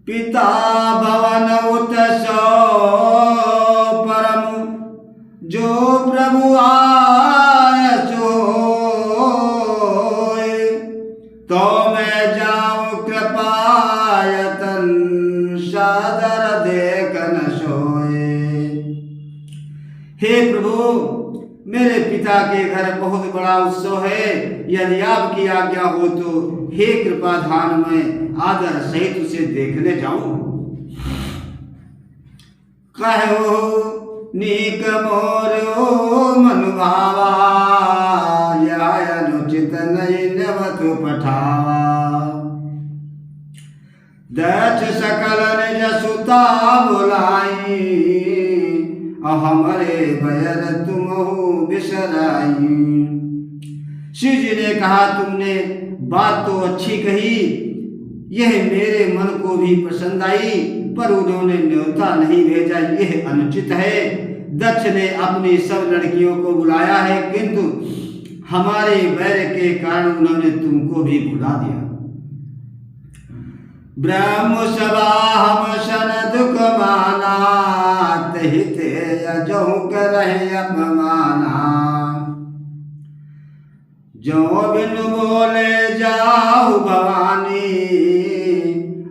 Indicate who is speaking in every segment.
Speaker 1: पिता भवन उत्सव परम जो प्रभु आय सोय, तो मैं जाऊं कृपायतन सादर देख न सोए। हे प्रभु, मेरे पिता के घर बहुत बड़ा उत्सव है, यदि आपकी आज्ञा हो तो हे कृपाधान मैं आदर सहित उसे देखने जाऊं। कहो नीक मोर मनुभावा, या अनुचित नहीं नवतु पठावा। दक्ष सकल निज सुता बुलाई, हमरे बैर तुम बिसराई। शिव जी ने कहा, तुमने बात तो अच्छी कही, यह मेरे मन को भी पसंद आई, पर उन्होंने न्योता नहीं भेजा, यह अनुचित है। दक्ष ने अपनी सब लड़कियों को बुलाया है, किंतु हमारे बैर के कारण उन्होंने तुमको भी बुला दिया। ब्रह्म सभा हम सन दुख माना, हिते अजहु करहि अपमाना। जो बिन बोले जाहु भवानी,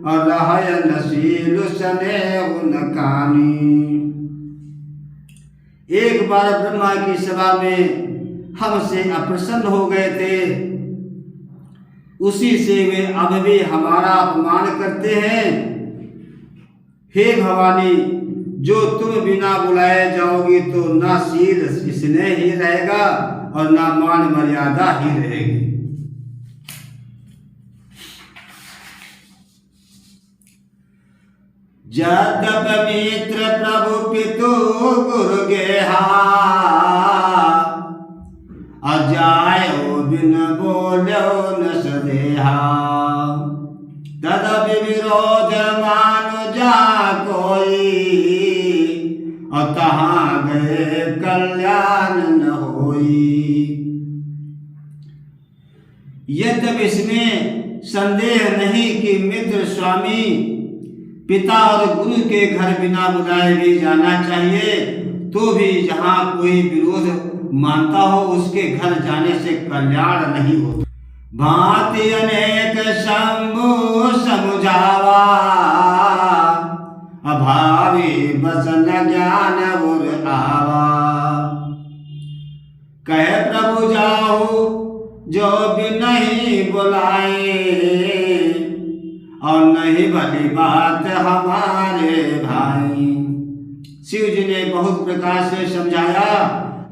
Speaker 1: और रहय नसील स्नेह न कानी। एक बार ब्रह्मा की सभा में हमसे अप्रसन्न हो गए थे, उसी से वे अब भी हमारा अपमान करते हैं। हे भवानी, जो तुम बिना बुलाए जाओगी तो ना शील स्नेह ही रहेगा और ना मान मर्यादा ही रहेगी। जदप मित्र प्रभु पितु गुरु गेहा, अजायो बिन बोलो न सदेहा। तदपि विरोध मानु जा कोई, और तहाँ गए कल्याण न होई। यद्यपि इसमें संदेह नहीं कि मित्र स्वामी पिता और गुरु के घर बिना बुलाए भी जाना चाहिए, तो भी जहाँ कोई विरोध मानता हो उसके घर जाने से कल्याण नहीं होता। भांति अनेक शंभु समुझावा, अभावी बसन ज्ञान उर आवा। कहे प्रभु जाओ जो भी नहीं बुलाए, और नहीं भली बात हमारे भाई। शिव जी ने बहुत प्रकार से समझाया,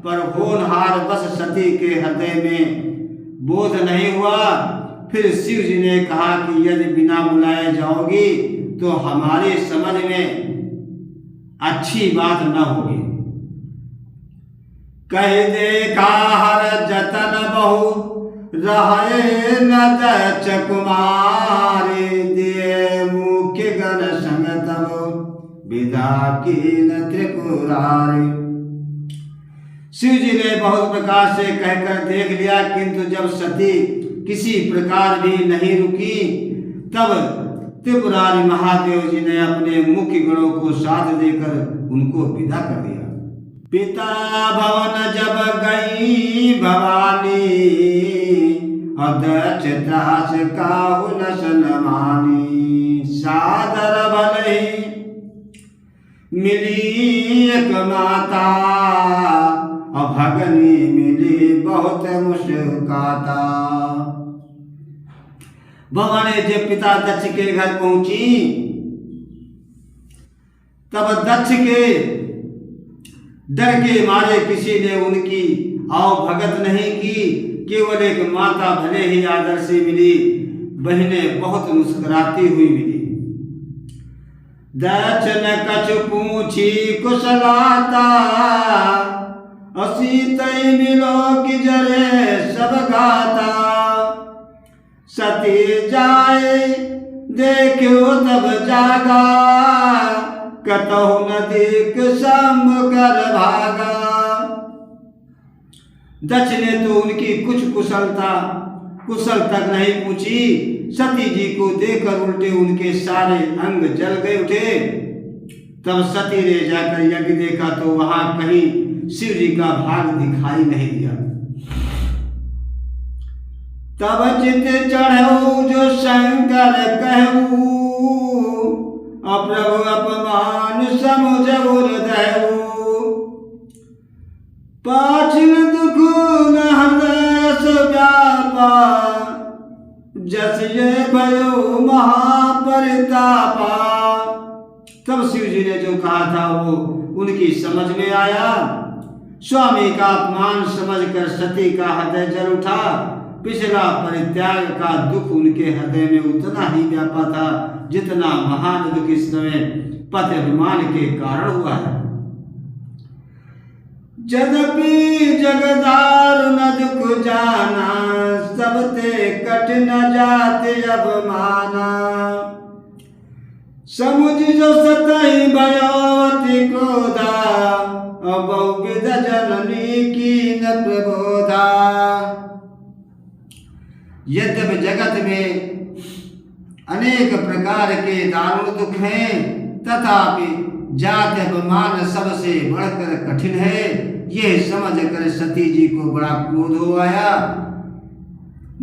Speaker 1: पर होनहार बस सती के हृदय में बोध नहीं हुआ। फिर शिव जी ने कहा कि यदि बिना बुलाए जाओगी तो हमारी समझ में अच्छी बात न होगी। कह देखा हर जतन बहु, रहे न दक्ष कुमारी। दिए मुख्य गण संग तब विदा की न त्रिपुरारी। शिव जी ने बहुत प्रकार से कहकर देख लिया, किंतु जब सती किसी प्रकार भी नहीं रुकी, तब त्रिपुरारी महादेव जी ने अपने मुख्य गणों को साथ देकर उनको विदा कर दिया। पिता भवन जब गई भवानी, अदक्ष दास काहु न सनमानी। सादर भले मिली एक माता, भगनी मिली बहुत मुस्काता। भवानी जब पिता दक्ष के घर पहुंची, तब दक्ष के डर के मारे किसी ने उनकी आओ भगत नहीं की। केवल एक माता भले ही आदर से मिली, बहनें बहुत मुस्कुराती हुई मिली। दक्ष न कछ पूछी कुशलाता, असीतई मिलो कि जरे सब गाता। सती जाए देखो तब जागा, कतहु न देख सम कर भागा। दक्ष ने तो उनकी कुछ कुशलता कुशल तक नहीं पूछी। सती जी को देखकर उल्टे उनके सारे अंग जल गए उठे। तब सती ने जाकर यज्ञ देखा तो वहां कहीं शिव जी का भाग दिखाई नहीं दिया। तब चित चढ़ऊ जो शंकर कहू, अप्रभु अपमान समुझ उर्दयऊ। पाछिन दुख न हर्ष व्यापा, जस ये भयो महापरितापा। तब शिव जी ने जो कहा था वो उनकी समझ में आया। स्वामी का अपमान समझकर सती का हृदय जल उठा। पिछला परित्याग का दुख उनके हृदय में उतना ही व्यापा था जितना महान दुख इस समय पति अभिमान के कारण हुआ है। यद्यपि जगदार न दुख जाना, सबते कठिन जाति अवमाना। समुझ जो सतहि भयवती क्रोधा, बहुविध जननी की न प्रबोधा। यद्यपि जगत में अनेक प्रकार के दारुण दुख हैं, तथापि जाति अपमान सबसे बढ़कर कठिन है। यह समझकर सती जी को बड़ा क्रोध हो आया।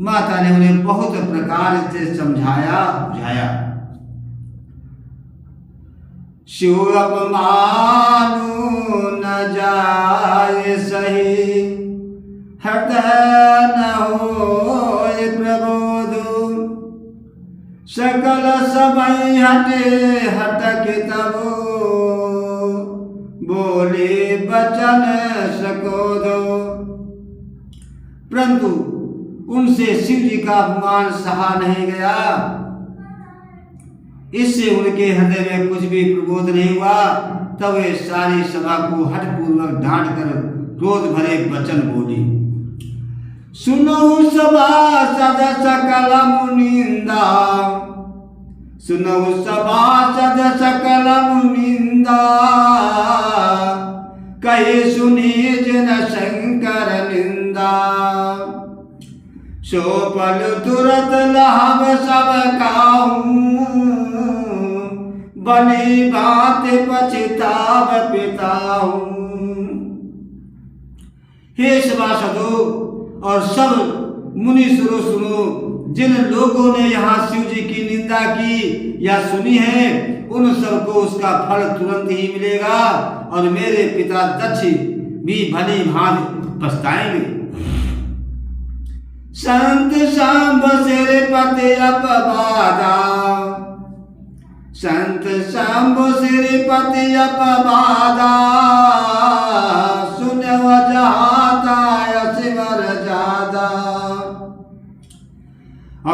Speaker 1: माता ने उन्हें बहुत प्रकार से समझाया बुझाया। शिव अपमानु न जाए सही, हृदय न होय प्रबोधु। सकल समय हटे हटक तबो, बोले बचन सकोदो। परंतु उनसे शिव जी का अपमान सहा नहीं गया। इससे उनके हृदय में कुछ भी प्रबोध नहीं हुआ। तब वे सारी सभा को हठपूर्वक डांट कर क्रोध भरे वचन बोली। सुनो सभा सद सकल मुनिंदा, सुनो सभा सद सकल मुनिंदा। कहे सुनी जिन शंकर निंदा, सो पल तुरत लाभ सब काहूं। बनी बात पछताव पिताहूं। हे सभासदों और सब मुनि सुनो, जिन लोगों ने यहाँ शिव जी की निंदा की या सुनी है, उन सबको उसका फल तुरंत ही मिलेगा और मेरे पिता दक्ष भी भली भांति पछताएंगे। संत सांब सिर पति अपवादा, संत सांब सिर पति अपवादा। सुनव जहाता शिवर जादा,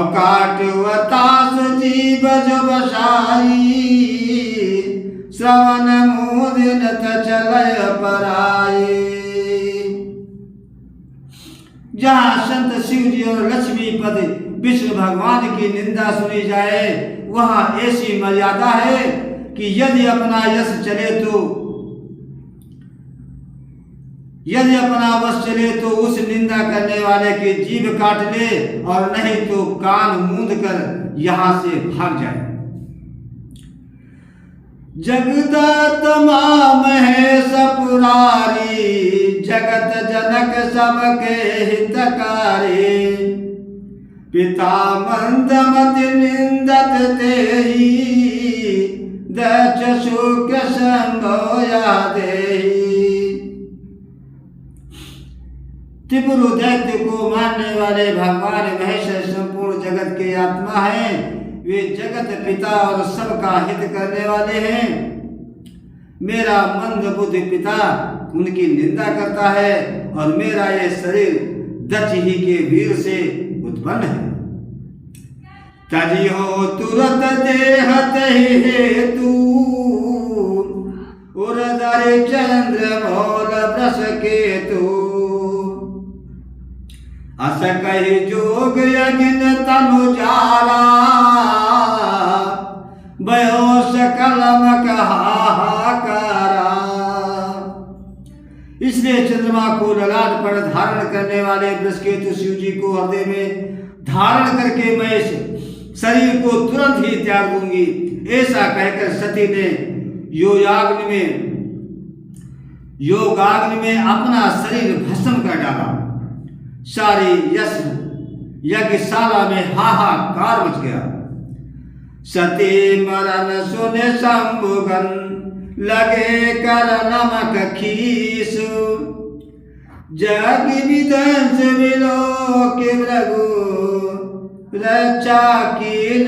Speaker 1: काटवतास जीव जो बसाई। श्रवण मुदिन चलय पराई। जहाँ संत शिव जी और लक्ष्मीपति विष्णु भगवान की निंदा सुनी जाए, वहाँ ऐसी मर्यादा है कि यदि अपना यश चले तो, यदि अपना वश चले तो उस निंदा करने वाले की जीभ काट ले, और नहीं तो कान मूंद कर यहाँ से भाग जाए। जगदा तमाम है सपुरारी, जगत जनक सबके हितकारी। पिता मंदमति निंदत तेहि, दक्ष शुक संभोया देहि। त्रिपुर दैत्य को मारने वाले भगवान महेश संपूर्ण जगत के आत्मा हैं। वे जगत पिता और सबका हित करने वाले हैं। मेरा मंद बुद्धि पिता उनकी निंदा करता है, और मेरा ये शरीर दक्ष ही के वीर से उत्पन्न है। तजी हो तुरत देहत हेतु, उरदर चंद्र भोल ब्रस केतु। अस कहि जोग यज्ञ तनु जाला, भयो सकल मक हाहाकारा। इसलिए चंद्रमा को ललाट पर धारण करने वाले बृहस्पति शिव जी को हृदय में धारण करके मैं इस शरीर को तुरंत ही त्याग दूंगी। ऐसा कहकर सती ने योगाग्नि में अपना शरीर भस्म कर डाला। सारी यज्ञशाला में हाहाकार मच गया। सती मरण सुने शंभुगन लगे कर नमक खीस। जग विध्वंस विलोक भृगु रक्षा कीन